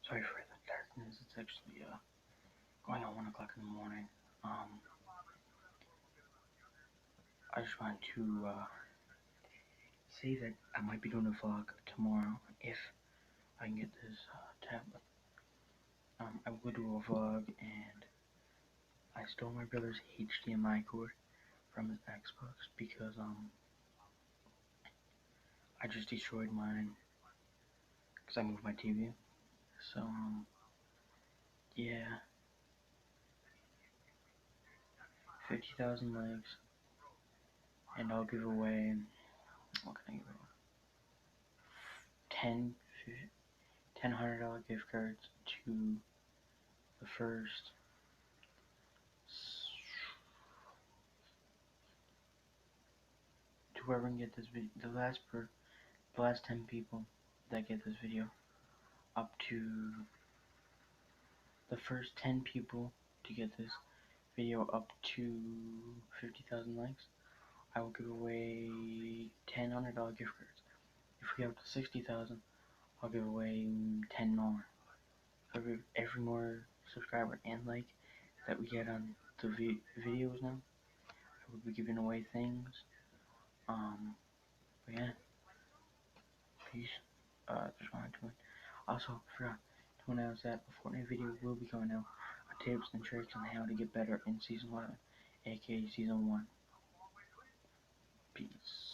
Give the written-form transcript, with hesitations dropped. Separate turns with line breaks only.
Sorry for the darkness. It's actually going on 1 o'clock in the morning. I just wanted to say that I might be doing a vlog tomorrow if I can get this tablet. I will do a vlog, and I stole my brother's HDMI cord from his Xbox because I just destroyed mine because I moved my TV. So yeah, 50,000 likes, and I'll give away, what can I give away? 10 $100 gift cards to the first to whoever can get this video, the last 10 people that get this video up to the first 10 people to get this video up to 50,000 likes, I will give away $100 gift cards. If we have to 60,000, I'll give away 10 more. So every more subscriber and like that we get on the videos now, I will be giving away things. But yeah, peace. Just wanted to. Also, forgot to announce that a Fortnite video will be coming out on tips and tricks on how to get better in Season 11, aka Season 1. Peace.